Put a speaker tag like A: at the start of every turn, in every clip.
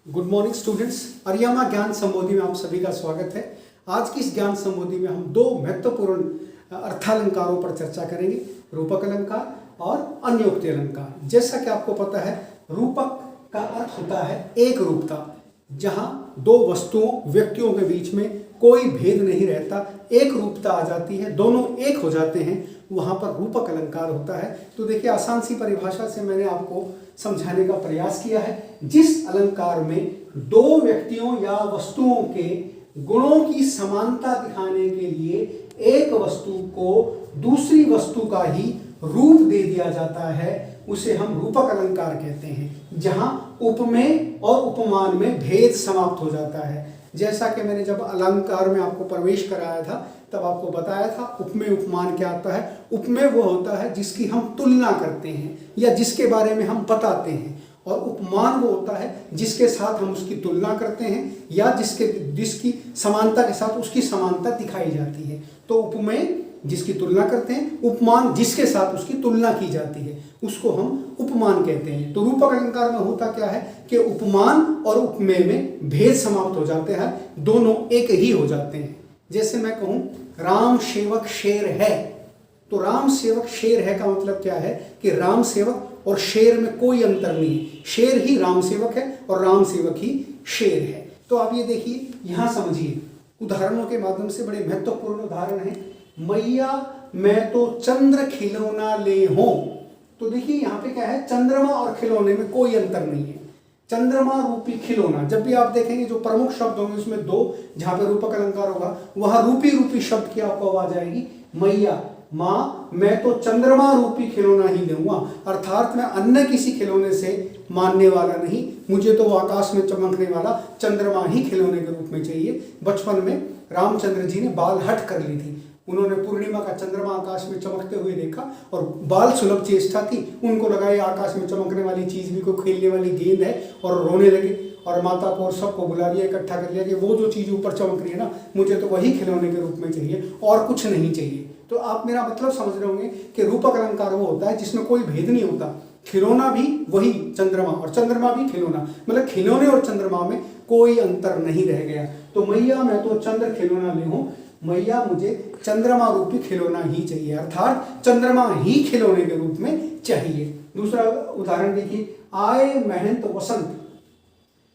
A: Good morning students, Ariyama ज्ञान संबोधि में आप सभी का स्वागत है। आज की इस ज्ञान संबोधि में हम दो महत्वपूर्ण अर्थालंकारों पर चर्चा करेंगे, रूपक अलंकार और अन्योक्ति अलंकार। जैसा कि आपको पता है, रूपक का अर्थ होता है एक रूपता, जहां दो वस्तुओं व्यक्तियों के बीच में कोई भेद नहीं रहता, एक रूपता आ जाती है, दोनों एक हो जाते हैं, वहां पर रूपक अलंकार होता है। तो देखिए, आसान सी परिभाषा से मैंने आपको समझाने का प्रयास किया है। जिस अलंकार में दो व्यक्तियों या वस्तुओं के गुणों की समानता दिखाने के लिए एक वस्तु को दूसरी वस्तु का ही रूप दे दिया जाता है, उसे हम रूपक अलंकार कहते हैं, जहां उपमेय और उपमान में भेद समाप्त हो जाता है। जैसा कि मैंने जब अलंकार में आपको प्रवेश कराया था तब आपको बताया था, उपमेय उपमान क्या आता है। उपमेय वो होता है जिसकी हम तुलना करते हैं या जिसके बारे में हम बताते हैं, और उपमान वो होता है जिसके साथ हम उसकी तुलना करते हैं या जिसकी समानता के साथ उसकी समानता दिखाई जाती है। तो उपमेय जिसकी तुलना करते हैं, उपमान जिसके साथ उसकी तुलना की जाती है, उसको हम उपमान कहते हैं। तो रूपक अलंकार में होता क्या है कि उपमान और उपमेय में भेद समाप्त हो जाते हैं, दोनों एक ही हो जाते हैं। जैसे मैं कहूं राम सेवक शेर है, तो राम सेवक शेर है का मतलब क्या है कि राम सेवक और शेर में कोई अंतर नहीं है, शेर ही राम सेवक है और राम सेवक ही शेर है। तो आप ये देखिए, यहां समझिए, उदाहरणों के माध्यम से बड़े महत्वपूर्ण उदाहरण है। मैया मैं तो चंद्र खिलौना ले हो, तो देखिए यहाँ पे क्या है, चंद्रमा और खिलौने में कोई अंतर नहीं है। चंद्रमा रूपी खिलौना, जब भी आप देखेंगे जो प्रमुख शब्द होंगे उसमें दो, जहां पे रूपक अलंकार होगा वहां रूपी शब्द की आपको आवाज आएगी, मैया माँ मैं तो चंद्रमा रूपी खिलौना ही लूंगा, अर्थात मैं अन्य किसी खिलौने से मानने वाला नहीं, मुझे तो आकाश में चमकने वाला चंद्रमा ही खिलौने के रूप में चाहिए। बचपन में रामचंद्र जी ने बाल हट कर ली थी, उन्होंने पूर्णिमा का चंद्रमा आकाश में चमकते हुए देखा और बाल सुलभ चेष्टा थी, उनको लगा ये आकाश में चमकने वाली चीज भी कोई खेलने वाली गेंद है, और रोने लगे और माता को और सबको बुला लिया, इकट्ठा कर लिया कि वो जो चीज ऊपर चमक रही है ना, मुझे तो वही खिलौने के रूप में चाहिए और कुछ नहीं चाहिए। तो आप मेरा मतलब समझ रहे होंगे कि रूपक अलंकार वो होता है जिसमें कोई भेद नहीं होता, खिलौना भी वही चंद्रमा और चंद्रमा भी खिलौना, मतलब खिलौने और चंद्रमा में कोई अंतर नहीं रह गया। तो मैया मैं तो चंद्र खिलौना ले हूं, मैया मुझे चंद्रमा रूपी खिलौना ही चाहिए, अर्थात चंद्रमा ही खिलौने के रूप में चाहिए। दूसरा उदाहरण देखिए, आए महंत वसंत।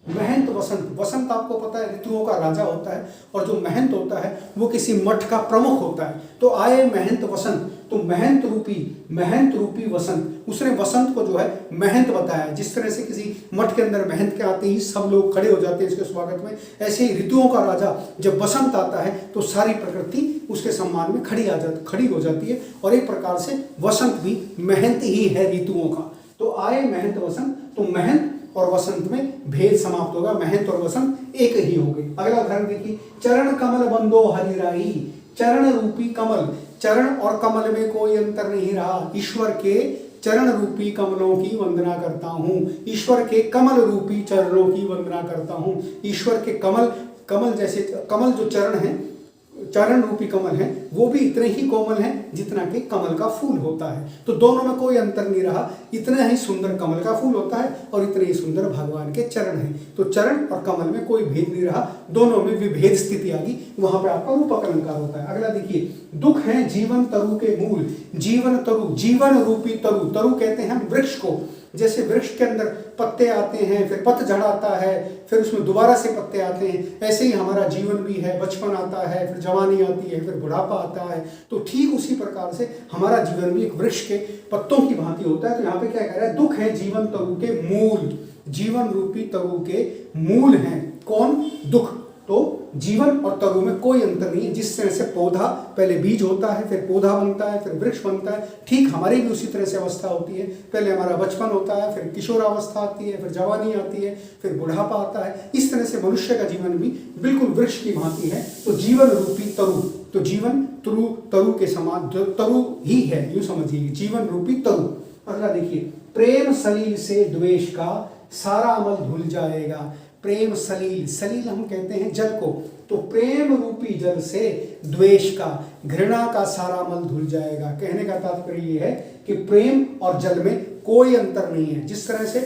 A: महंत वसंत, वसंत आपको पता है ऋतुओं का राजा होता है, और जो महंत होता है वो किसी मठ का प्रमुख होता है। तो आए महंत वसंत, तो महंत रूपी वसंत, उसने वसंत को जो है महंत बताया। जिस तरह से किसी मठ के अंदर महंत के आते ही सब लोग खड़े हो जाते हैं इसके स्वागत में, ऐसे ही ऋतुओं का राजा जब वसंत आता है तो सारी प्रकृति उसके सम्मान में खड़ी हो जाती है, और एक प्रकार से वसंत भी महंत ही है ऋतुओं का। तो आए महंत वसंत, तो महंत और वसंत में भेद समाप्त होगा, महंत और वसंत एक ही हो गए। अगला उदाहरण देखिए, चरण कमल बंदो हरिराई। चरण रूपी कमल, चरण और कमल में कोई अंतर नहीं रहा, ईश्वर के चरण रूपी कमलों की वंदना करता हूं, ईश्वर के कमल रूपी चरणों की वंदना करता हूं। ईश्वर के कमल जैसे कमल जो चरण है, चरण रूपी कमल है, वो भी इतने ही कोमल हैं जितना कि कमल का फूल होता है। तो दोनों में कोई अंतर नहीं रहा, इतना ही सुंदर कमल का फूल होता है और इतने ही सुंदर भगवान के चरण हैं। तो चरण और कमल में कोई भेद नहीं रहा, दोनों में विभेद स्थिति आ गई, वहां पे आपका रूपक अलंकार होता है। अगला देखिए, दुख है जीवन तरु के मूल। जीवन तरु, जीवन रूपी तरु, तरु कहते हैं हम वृक्ष को। जैसे वृक्ष के अंदर पत्ते आते हैं, फिर पतझड़ आता है, फिर उसमें दोबारा से पत्ते आते हैं, ऐसे ही हमारा जीवन भी है, बचपन आता है, फिर जवानी आती है, फिर बुढ़ापा आता है। तो ठीक उसी प्रकार से हमारा जीवन भी एक वृक्ष के पत्तों की भांति होता है। तो यहाँ पे क्या कह रहा है, दुख है जीवन तरु के मूल, जीवन रूपी तरु के मूल हैं कौन, दुख। तो जीवन और तरु में कोई अंतर नहीं है। जिस तरह से पौधा पहले बीज होता है, फिर पौधा बनता है, फिर वृक्ष बनता है, ठीक हमारी भी उसी तरह से अवस्था होती है। पहले हमारा बचपन होता है, फिर किशोरावस्था आती है, फिर जवानी आती है, फिर बुढ़ापा आता है। इस तरह से मनुष्य का जीवन भी बिल्कुल वृक्ष की भांति है। तो जीवन रूपी तरु, तो जीवन तरु के समान तरु ही है, यूं समझिए, जीवन रूपी तरु। अगला देखिए, प्रेम सलील से द्वेष का सारा अमल धुल जाएगा। प्रेम सलील, सलील हम कहते हैं जल को, तो प्रेम रूपी जल से द्वेष का, घृणा का सारा मल धुल जाएगा। कहने का तात्पर्य ये है कि प्रेम और जल में कोई अंतर नहीं है। जिस तरह से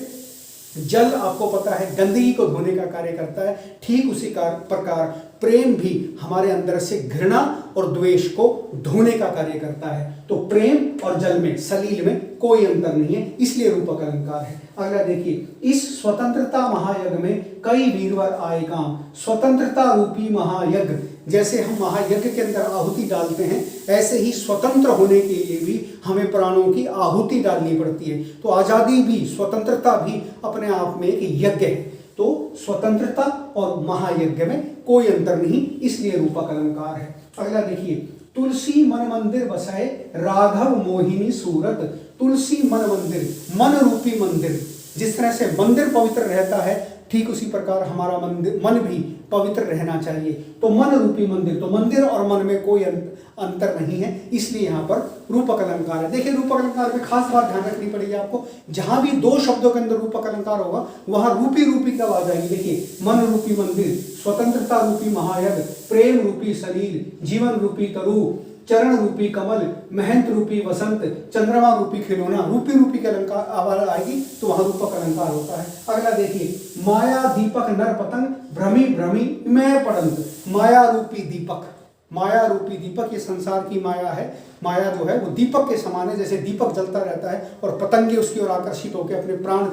A: जल आपको पता है गंदगी को धोने का कार्य करता है, ठीक उसी प्रकार प्रेम भी हमारे अंदर से घृणा और द्वेष को धोने का कार्य करता है। तो प्रेम और जल में, सलील में कोई अंतर नहीं है, इसलिए रूपक अलंकार है। अगला देखिए, इस स्वतंत्रता महायज्ञ में कई वीरवर आए काम। स्वतंत्रता रूपी महायज्ञ, जैसे हम महायज्ञ के अंदर आहुति डालते हैं, ऐसे ही स्वतंत्र होने के लिए भी हमें प्राणों की आहुति डालनी पड़ती है। तो आजादी भी, स्वतंत्रता भी अपने आप में एक यज्ञ है। तो स्वतंत्रता और महायज्ञ में कोई अंतर नहीं, इसलिए रूपक अलंकार है। अगला देखिए, तुलसी मन मंदिर बसाए राघव मोहिनी सूरत। तुलसी मन मंदिर, मन रूपी मंदिर, जिस तरह से मंदिर पवित्र रहता है, ठीक उसी प्रकार हमारा मन भी पवित्र रहना चाहिए। तो मन रूपी मंदिर, तो मंदिर और मन में कोई अंतर नहीं है, इसलिए यहाँ पर रूपक अलंकार है। देखिए, रूपक अलंकार में खास बात ध्यान रखनी पड़ेगी आपको, जहां भी दो शब्दों के अंदर रूपक अलंकार होगा वहां रूपी रूपी कब आ जाएगी। देखिए, मन रूपी मंदिर, स्वतंत्रता रूपी महायज्ञ, प्रेम रूपी शरीर, जीवन रूपी तरु, चरण रूपी कमल, महंत रूपी वसंत, चंद्रमा रूपी खिलौना, रूपी के अलंकार आवाज आएगी तो वहां रूपक अलंकार होता है। अगला देखिए, माया दीपक नर पतंग भ्रमी भ्रमी मैं पड़ंत। माया रूपी दीपक, माया रूपी दीपक, ये संसार की माया है। माया जो है वो दीपक के समान है, जैसे दीपक जलता रहता है और पतंगे उसकी ओर आकर्षित होकर अपने प्राण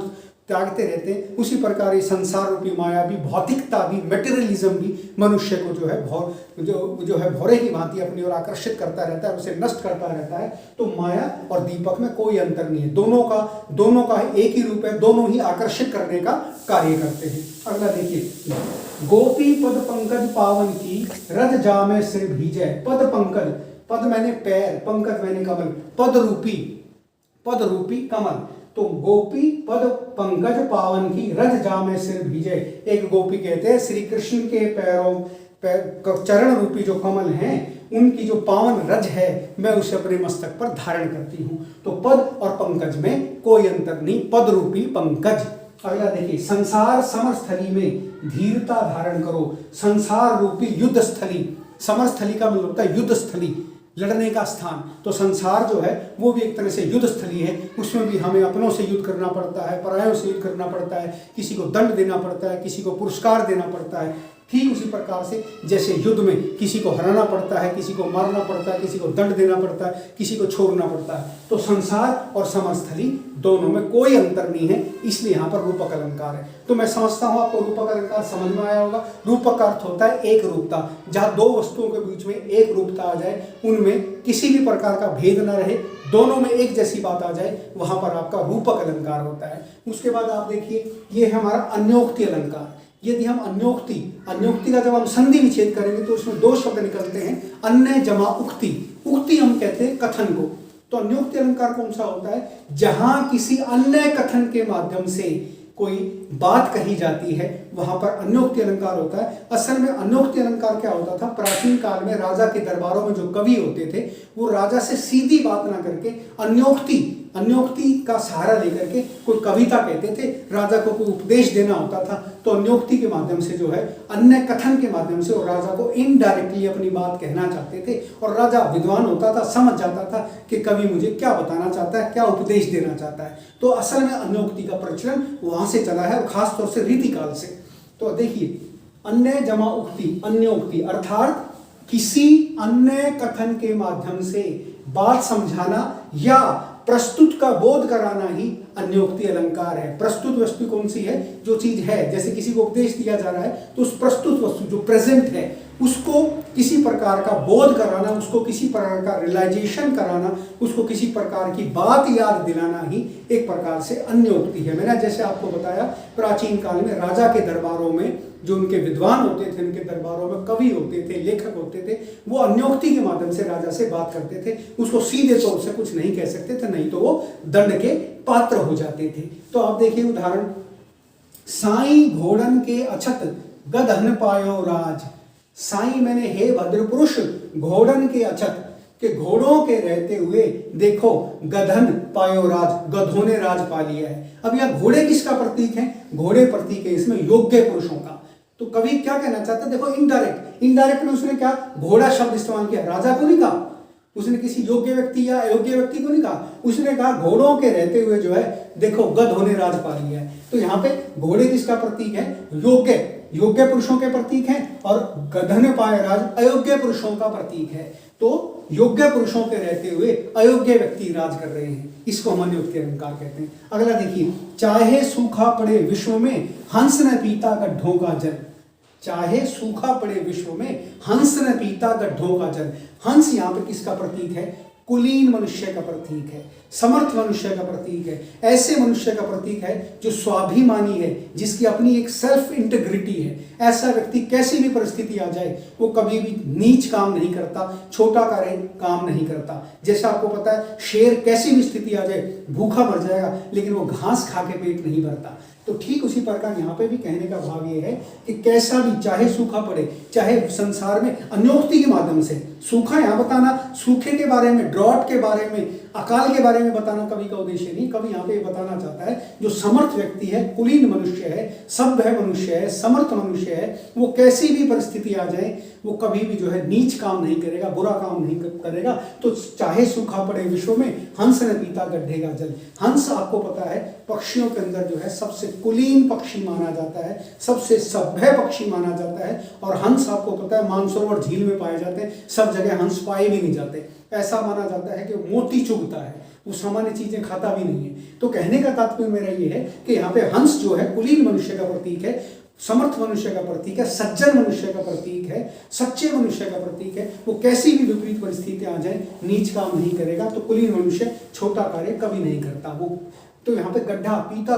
A: त्यागते रहते हैं, उसी प्रकार ये संसार रूपी माया भी, भौतिकता भी, मटेरियलिज्म भी मनुष्य को जो है भौरे की भांति अपनी ओर आकर्षित करता रहता है, उसे नष्ट करता रहता है। तो माया और दीपक में कोई अंतर नहीं है, दोनों का एक ही रूप है, दोनों ही आकर्षित करने का कार्य करते हैं। अगला देखिए, गोपी पद पंकज पावन की रज जामे सिर भीजै। पद पंकज, पद मैंने पैर, पंकज मैंने कमल, पद रूपी कमल। तो गोपी पद पंकज पावन की रज जामे सिर भीजे। एक गोपी कहते हैं श्री कृष्ण के चरण रूपी जो कमल हैं, उनकी जो पावन रज है, मैं उसे अपने मस्तक पर धारण करती हूँ। तो पद और पंकज में कोई अंतर नहीं, पद रूपी पंकज। अगला देखिए, संसार समर स्थली में धीरता धारण करो। संसार रूपी युद्ध स्थली, समर स्थली का मतलब होता है युद्ध स्थली, लड़ने का स्थान। तो संसार जो है वो भी एक तरह से युद्ध स्थली है, उसमें भी हमें अपनों से युद्ध करना पड़ता है, परायों से युद्ध करना पड़ता है, किसी को दंड देना पड़ता है, किसी को पुरस्कार देना पड़ता है। ठीक उसी प्रकार से जैसे युद्ध में किसी को हराना पड़ता है, किसी को मारना पड़ता है, किसी को दंड देना पड़ता है, किसी को छोड़ना पड़ता है। तो संसार और समरस्थली दोनों में कोई अंतर नहीं है, इसलिए यहाँ पर रूपक अलंकार है। तो मैं समझता हूँ आपको रूपक अलंकार समझ में आया होगा। रूपक का अर्थ होता है एक रूपता, जहाँ दो वस्तुओं के बीच में एक रूपता आ जाए, उनमें किसी भी प्रकार का भेद न रहे, दोनों में एक जैसी बात आ जाए, वहां पर आपका रूपक अलंकार होता है। उसके बाद आप देखिए, ये है हमारा अन्योक्ति अलंकार। यदि हम अन्योक्ति का जब हम संधि विच्छेद करेंगे तो उसमें दो शब्द निकलते हैं, अन्य जमा उक्ति। उक्ति हम कहते हैं कथन को। तो अन्योक्ति अलंकार कौन सा होता है? जहां किसी अन्य कथन के माध्यम से कोई बात कही जाती है, वहां पर अन्योक्ति अलंकार होता है। असल में अन्योक्ति अलंकार क्या होता था? प्राचीन काल में राजा के दरबारों में जो कवि होते थे, वो राजा से सीधी बात ना करके अन्योक्ति का सहारा लेकर के कोई कविता कहते थे। राजा को कोई उपदेश देना होता था तो अन्योक्ति के माध्यम से जो है, अन्य कथन के माध्यम से, और राजा को इनडायरेक्टली अपनी बात कहना चाहते थे। और राजा विद्वान होता था, समझ जाता था कि कवि मुझे क्या बताना चाहता है, क्या उपदेश देना चाहता है। तो असल में अन्योक्ति का प्रचलन वहां से चला है, और खासतौर से रीतिकाल से। तो देखिए, अन्य जमा उक्ति, अन्योक्ति अर्थात किसी अन्य कथन के माध्यम से बात समझाना या प्रस्तुत का बोध कराना ही अन्योक्ति अलंकार है। प्रस्तुत वस्तु कौन सी है? जो चीज है, जैसे किसी को उपदेश दिया जा रहा है तो उस प्रस्तुत वस्तु जो प्रेजेंट है, उसको किसी प्रकार का बोध कराना, उसको किसी प्रकार का रियलाइजेशन कराना, उसको किसी प्रकार की बात याद दिलाना ही एक प्रकार से अन्योक्ति है। मैंने जैसे आपको बताया, प्राचीन काल में राजा के दरबारों में जो उनके विद्वान होते थे, उनके दरबारों में कवि होते थे, लेखक होते थे, वो अन्योक्ति के माध्यम से राजा से बात करते थे। उसको सीधे तौर से कुछ नहीं कह सकते थे, नहीं तो वो दंड के पात्र हो जाते थे। तो आप देखिए उदाहरण, साई घोड़न के अछत गदहन पायो राज। साई मैंने हे भद्र पुरुष, घोड़न के अछत के घोड़ों के रहते हुए देखो गधन पायो राज, गधों ने राज पा लिया है। अब यह घोड़े किसका प्रतीक है? घोड़े प्रतीक है इसमें योग्य पुरुषों का। तो कवि क्या कहना चाहता है? देखो इनडायरेक्ट में उसने क्या घोड़ा शब्द इस्तेमाल किया, राजा को नहीं कहा। उसने किसी योग्य व्यक्ति या अयोग्य व्यक्ति को नहीं कहा, उसने कहा घोड़ों के रहते हुए जो है देखो गधों ने राज पा लिया है। तो यहाँ पे घोड़े किसका प्रतीक है? योग्य पुरुषों के प्रतीक हैं, और गधा ने पाया राज अयोग्य पुरुषों का प्रतीक है। तो योग्य पुरुषों के रहते हुए अयोग्य व्यक्ति राज कर रहे हैं, इसको हम अन्योक्ति अलंकार कहते हैं। अगला देखिए, चाहे सूखा पड़े विश्व में हंस न पीता गड्ढों का जल। चाहे सूखा पड़े विश्व में हंस न पीता गड्ढों का जल। हंस यहाँ पे किसका प्रतीक है? कुलीन मनुष्य का प्रतीक है, समर्थ मनुष्य का प्रतीक है, ऐसे मनुष्य का प्रतीक है जो स्वाभिमानी है, जिसकी अपनी एक सेल्फ इंटीग्रिटी है। ऐसा व्यक्ति कैसी भी परिस्थिति आ जाए वो कभी भी नीच काम नहीं करता, छोटा काम नहीं करता। जैसा आपको पता है शेर कैसी भी स्थिति आ जाए भूखा मर जाएगा, लेकिन वो घास खा के पेट नहीं भरता। तो ठीक उसी प्रकार यहाँ पे भी कहने का भाव ये है कि कैसा भी चाहे सूखा पड़े, चाहे संसार में अन्योक्ति के माध्यम से सूखा यहाँ बताना, सूखे के बारे में, ड्रॉट के बारे में, अकाल के बारे में बताना कवि का उद्देश्य नहीं। कवि यहाँ पे बताना चाहता है जो समर्थ व्यक्ति है, कुलीन मनुष्य है, सभ्य मनुष्य है, समर्थ मनुष्य है, वो कैसी भी परिस्थिति आ जाए वो कभी भी जो है नीच काम नहीं करेगा, बुरा काम नहीं करेगा। तो चाहे सूखा पड़े विश्व में हंस न पीता गड्ढे का जल। हंस आपको पता है पक्षियों के अंदर जो है सबसे कुलीन पक्षी माना जाता है, सबसे सभ्य पक्षी माना जाता है। और हंस आपको पता है मानसरोवर झील में पाए जाते हैं, सब जगह हंस पाए भी नहीं जाते। ऐसा माना जाता है कि मोती चुगता है, वो सामान्य चीजें खाता भी नहीं है। तो कहने का तात्पर्य मेरा ये है कि यहाँ पे हंस जो है कुलीन मनुष्य का प्रतीक है, समर्थ मनुष्य का प्रतीक है, सज्जन मनुष्य का प्रतीक है, सच्चे मनुष्य का प्रतीक है। वो कैसी भी विपरीत परिस्थिति आ जाए नीच काम नहीं करेगा। तो कुलीन मनुष्य छोटा कार्य कभी नहीं करता वो। तो यहाँ पे गड्ढा पीता,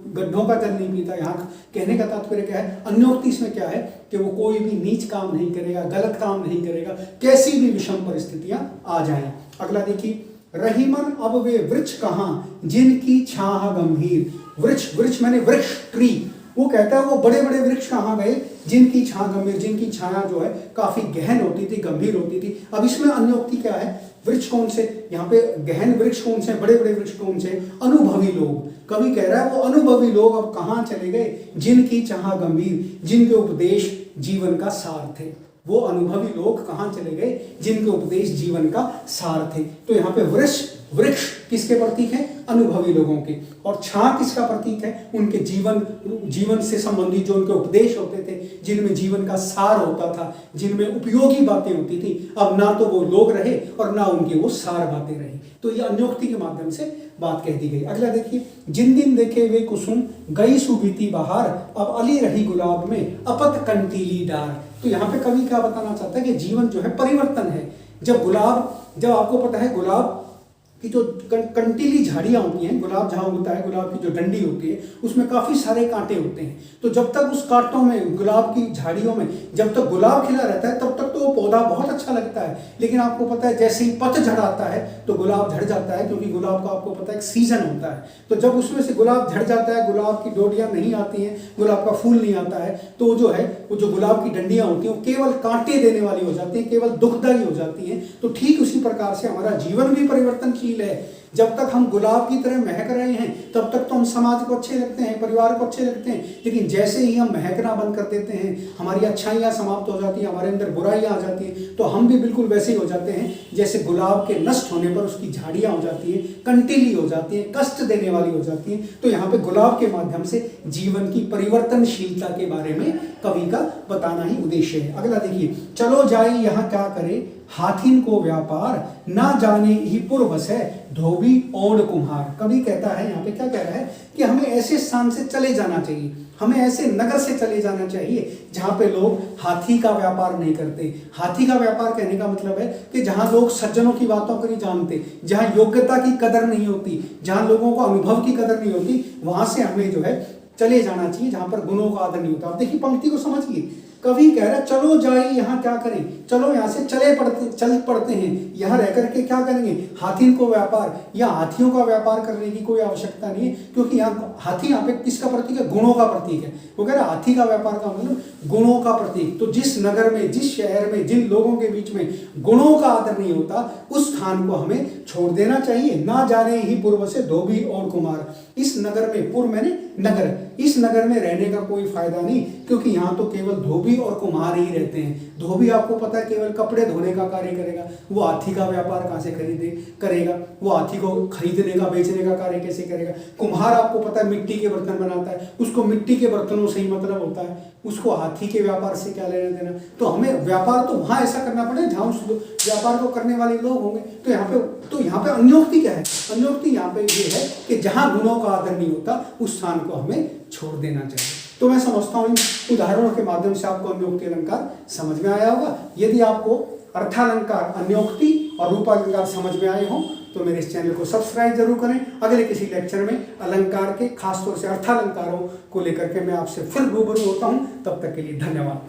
A: गड्ढों का जल नहीं पीता। यहाँ कहने का तात्पर्य क्या है? अन्योक्ति इसमें क्या है कि वो कोई भी नीच काम नहीं करेगा, गलत काम नहीं करेगा, कैसी भी विषम परिस्थितियां आ जाएं। अगला देखिए, रहीमन अब वे वृक्ष कहाँ जिनकी छाह गंभीर। वृक्ष मैंने वृक्ष, ट्री। वो कहता है वो बड़े बड़े वृक्ष कहाँ गए जिनकी छाह गंभीर, जिनकी छाया जो है काफी गहन होती थी, गंभीर होती थी। अब इसमें अन्योक्ति क्या है? वृक्ष कौन से? यहाँ पे गहन वृक्ष कौन से, बड़े बड़े वृक्ष कौन से? अनुभवी लोग। कवि कह रहा है वो अनुभवी लोग अब कहाँ चले गए? जिनकी छाह गंभीर, जिनके उपदेश जीवन का सार थे। वो अनुभवी लोग कहाँ चले गए? जिनके उपदेश जीवन का सार थे। तो यहाँ पे वृक्ष किसके प्रतीक है? अनुभवी लोगों के। और छाह किसका प्रतीक है? उनके जीवन से संबंधित जो उनके उपदेश होते थे, जिनमें जीवन का सार होता था, जिनमें उपयोगी बातें होती थी। अब ना तो वो लोग रहे और ना उनकी वो सार बातें रही। तो ये अन्योक्ति के माध्यम से बात कह दी गई। अगला देखिए, जिन दिन देखे वे कुसुम गई सुबीती बहार, अब अली रही गुलाब में अपत कंटीली डार। तो यहाँ पे कवि क्या बताना चाहता है कि जीवन जो है परिवर्तन है। जब आपको पता है गुलाब की जो कंटीली झाड़ियाँ होती हैं, गुलाब जहाँ उगता है, गुलाब की जो डंडी होती है उसमें काफ़ी सारे कांटे होते हैं। तो जब तक उस कांटों में, गुलाब की झाड़ियों में जब तक गुलाब खिला रहता है तब तक तो वो पौधा बहुत अच्छा लगता है। लेकिन आपको पता है जैसे ही पतझड़ आता है तो गुलाब झड़ जाता है, क्योंकि गुलाब का आपको पता है एक सीजन होता है। तो जब उसमें से गुलाब झड़ जाता है, गुलाब की डोडियाँ नहीं आती हैं, गुलाब का फूल नहीं आता है, तो जो है वो जो गुलाब की डंडियाँ होती हैं वो केवल कांटे देने वाली हो जाती हैं, केवल दुखदायी हो जाती हैं। तो ठीक उसी प्रकार से हमारा जीवन भी परिवर्तनशील है। जब तक हम गुलाब की तरह महक रहे हैं तब तक तो हम समाज को अच्छे लगते हैं, परिवार को अच्छे लगते हैं। लेकिन जैसे ही हम महकना बंद कर देते हैं, हमारी अच्छाइयाँ समाप्त हो जाती हैं, हमारे अंदर बुराइयाँ आ जाती हैं, तो हम भी बिल्कुल वैसे ही हो जाते हैं जैसे गुलाब के नष्ट होने पर उसकी झाड़ियाँ हो जाती हैं, कंटीली हो जाती हैं, कष्ट देने वाली हो जाती हैं। तो यहाँ पे गुलाब के माध्यम से जीवन की परिवर्तनशीलता के बारे में कवि का बताना ही उद्देश्य है। अगला देखिए, चलो जाए यहाँ क्या करे हाथीन को व्यापार, ना जाने ही पूर्वस है धोबी ओढ़ कुम्हार। कवि कहता है यहाँ पे क्या कह रहा है कि हमें ऐसे स्थान से चले जाना चाहिए, हमें ऐसे नगर से चले जाना चाहिए जहाँ पे लोग हाथी का व्यापार नहीं करते। हाथी का व्यापार कहने का मतलब है कि जहाँ लोग सज्जनों की बातों को नहीं जानते, जहाँ योग्यता की कदर नहीं होती, जहाँ लोगों को अनुभव की कदर नहीं होती, वहां से हमें जो है चले जाना चाहिए जहाँ पर गुणों का आदर नहीं होता। आप देखिए पंक्ति को समझिए, कवि कह रहा है चलो जाइए यहाँ क्या करें, चलो यहाँ से चल पड़ते हैं, यहाँ रह करके क्या करेंगे? हाथी को व्यापार या हाथियों का व्यापार करने की कोई आवश्यकता नहीं है, क्योंकि यहाँ हाथी यहाँ पे किसका प्रतीक है? गुणों का प्रतीक है। वो कह रहा है हाथी का व्यापार का मतलब गुणों का प्रतीक। तो जिस नगर में, जिस शहर में, जिन लोगों के बीच में गुणों का आदर नहीं होता, उस स्थान को हमें छोड़ देना चाहिए। ना जाने ही पूर्व से धोबी और कुमार। इस नगर में, पूर्व मैंने नगर है। इस नगर में रहने का कोई फायदा नहीं, क्योंकि यहाँ तो केवल धोबी और कुम्हार ही रहते हैं। धोबी आपको पता है केवल कपड़े धोने का कार्य करेगा, वो हाथी का व्यापार कहाँ से करेगा, वो हाथी को खरीदने का बेचने का कार्य कैसे करेगा। कुम्हार आपको पता है मिट्टी के बर्तन बनाता है, उसको मिट्टी के बर्तनों से ही मतलब होता है, उसको हाथी के व्यापार से क्या लेना देना। तो हमें व्यापार तो वहाँ ऐसा करना पड़ेगा जहाँ उस व्यापार को करने वाले लोग होंगे। तो यहाँ पे अन्योक्ति क्या है? अन्योक्ति यहाँ पे ये है कि जहाँ गुणों का आदर नहीं होता उस स्थान को हमें छोड़ देना चाहिए। तो मैं समझता हूँ इन उदाहरणों के माध्यम से आपको अन्योक्ति अलंकार समझ में आया होगा। यदि आपको अर्थालंकार, अन्योक्ति और रूपालंकार समझ में आए हों तो मेरे इस चैनल को सब्सक्राइब जरूर करें। अगले किसी लेक्चर में अलंकार के, खासतौर से अर्थालंकारों को लेकर के मैं आपसे फिर रूबरू होता हूँ। तब तक के लिए धन्यवाद।